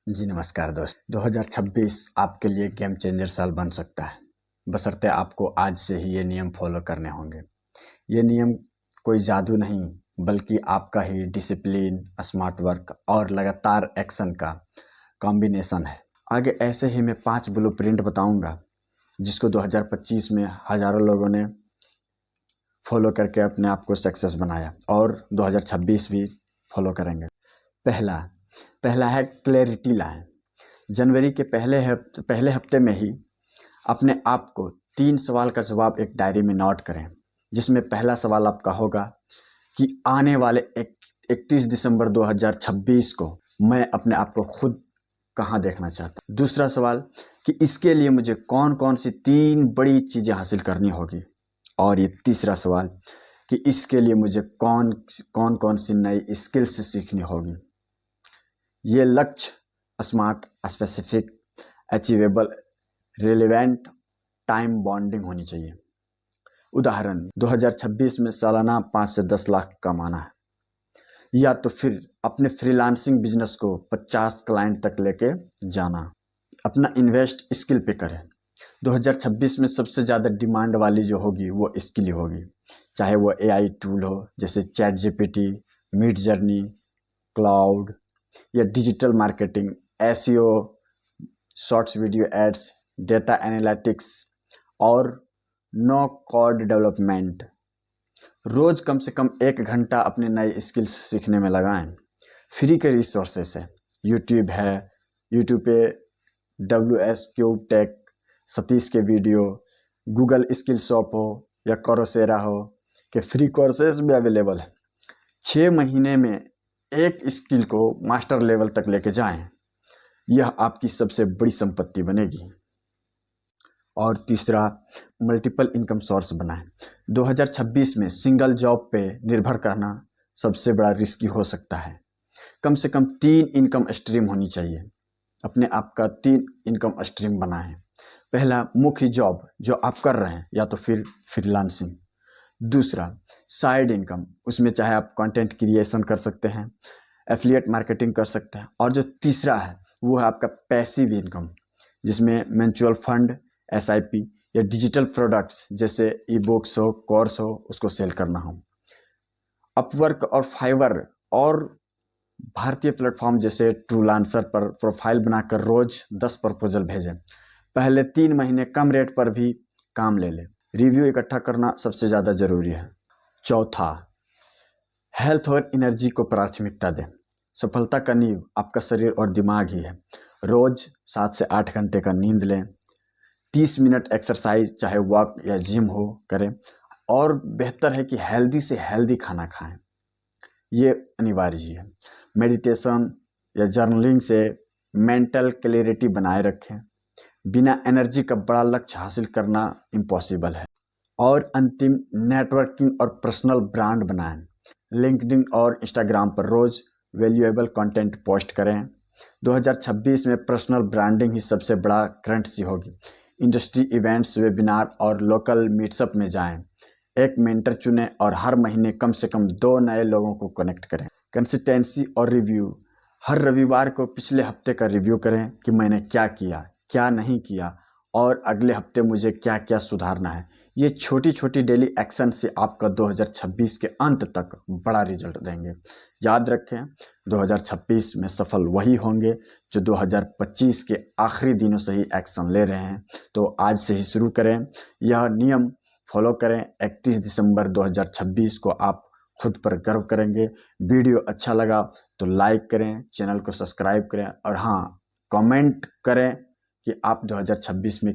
जी नमस्कार दोस्त। 2026 आपके लिए गेम चेंजर साल बन सकता है, बशर्ते आपको आज से ही ये नियम फॉलो करने होंगे। ये नियम कोई जादू नहीं, बल्कि आपका ही डिसिप्लिन, स्मार्ट वर्क और लगातार एक्शन का कॉम्बिनेशन है। आगे ऐसे ही मैं 5 ब्लूप्रिंट बताऊंगा, जिसको 2025 में हज़ारों लोगों ने फॉलो करके अपने आप को सक्सेस बनाया और 2026 भी फॉलो करेंगे। पहला पहला है क्लैरिटी लाएं। जनवरी के पहले हफ्ते में ही अपने आप को 3 सवाल का जवाब एक डायरी में नोट करें, जिसमें पहला सवाल आपका होगा कि आने वाले 31 दिसंबर 2026 को मैं अपने आप को खुद कहाँ देखना चाहता हूँ। दूसरा सवाल कि इसके लिए मुझे कौन कौन सी 3 बड़ी चीज़ें हासिल करनी होगी। और ये तीसरा सवाल कि इसके लिए मुझे कौन कौन सी नई स्किल्स सीखनी होगी। ये लक्ष्य smart, specific, achievable, relevant, time bonding होनी चाहिए। उदाहरण 2026 में सालाना 5 से 10 लाख कमाना है, या तो फिर अपने फ्रीलांसिंग बिजनेस को 50 क्लाइंट तक लेके जाना। अपना इन्वेस्ट स्किल पे करें। 2026 में सबसे ज़्यादा डिमांड वाली जो होगी वो स्किल होगी, चाहे वो एआई टूल हो जैसे ChatGPT, Midjourney, Claude, या digital marketing, SEO, shorts video ads, data analytics और नो कोड डेवलपमेंट। रोज़ कम से कम 1 घंटा अपने नए स्किल्स सीखने में लगाएं। फ्री के रिसोर्सेस है, यूट्यूब है, यूट्यूब पे WS क्यूब टेक, सतीश के वीडियो, गूगल स्किल शॉप हो या कोरोसेरा हो के फ्री कोर्सेज भी अवेलेबल है। 6 महीने में एक स्किल को मास्टर लेवल तक लेके जाएं, यह आपकी सबसे बड़ी संपत्ति बनेगी। और तीसरा, मल्टीपल इनकम सोर्स बनाएं। 2026 में सिंगल जॉब पे निर्भर करना सबसे बड़ा रिस्की हो सकता है। कम से कम 3 इनकम स्ट्रीम होनी चाहिए। अपने आप का 3 इनकम स्ट्रीम बनाएं। पहला, मुख्य जॉब जो आप कर रहे हैं, या तो फिर फ्रीलांसिंग। दूसरा, साइड इनकम, उसमें चाहे आप कंटेंट क्रिएशन कर सकते हैं, एफिलिएट मार्केटिंग कर सकते हैं। और जो तीसरा है वो है आपका पैसिव इनकम, जिसमें म्यूचुअल फंड, SIP या डिजिटल प्रोडक्ट्स जैसे ई बुक्स हो, कोर्स हो, उसको सेल करना हो। अपवर्क और फाइवर और भारतीय प्लेटफॉर्म जैसे ट्रूलांसर पर प्रोफाइल बनाकर रोज 10 प्रपोजल भेजें। पहले 3 महीने कम रेट पर भी काम ले लें। रिव्यू इकट्ठा करना सबसे ज़्यादा ज़रूरी है। चौथा, हेल्थ और एनर्जी को प्राथमिकता दें। सफलता का नींव आपका शरीर और दिमाग ही है। रोज 7 से 8 घंटे का नींद लें। 30 मिनट एक्सरसाइज, चाहे वॉक या जिम हो, करें। और बेहतर है कि हेल्दी से हेल्दी खाना खाएं, ये अनिवार्य है। मेडिटेशन या जर्नलिंग से मेंटल क्लैरिटी बनाए रखें। बिना एनर्जी का बड़ा लक्ष्य हासिल करना इम्पॉसिबल है। और अंतिम, नेटवर्किंग और पर्सनल ब्रांड बनाएं। लिंक्डइन और इंस्टाग्राम पर रोज वैल्यूएबल कंटेंट पोस्ट करें। 2026 में पर्सनल ब्रांडिंग ही सबसे बड़ा करेंसी होगी। इंडस्ट्री इवेंट्स, वेबिनार और लोकल मीट्सअप में जाएं। एक मेंटर चुनें और हर महीने कम से कम 2 नए लोगों को कनेक्ट करें। कंसिस्टेंसी और रिव्यू, हर रविवार को पिछले हफ्ते का रिव्यू करें कि मैंने क्या किया, क्या नहीं किया और अगले हफ्ते मुझे क्या क्या सुधारना है। ये छोटी छोटी डेली एक्शन से आपका 2026 के अंत तक बड़ा रिजल्ट देंगे। याद रखें, 2026 में सफल वही होंगे जो 2025 के आखिरी दिनों से ही एक्शन ले रहे हैं। तो आज से ही शुरू करें, यह नियम फॉलो करें। 31 दिसंबर 2026 को आप खुद पर गर्व करेंगे। वीडियो अच्छा लगा तो लाइक करें, चैनल को सब्सक्राइब करें और हाँ, कमेंट करें कि आप 2026 में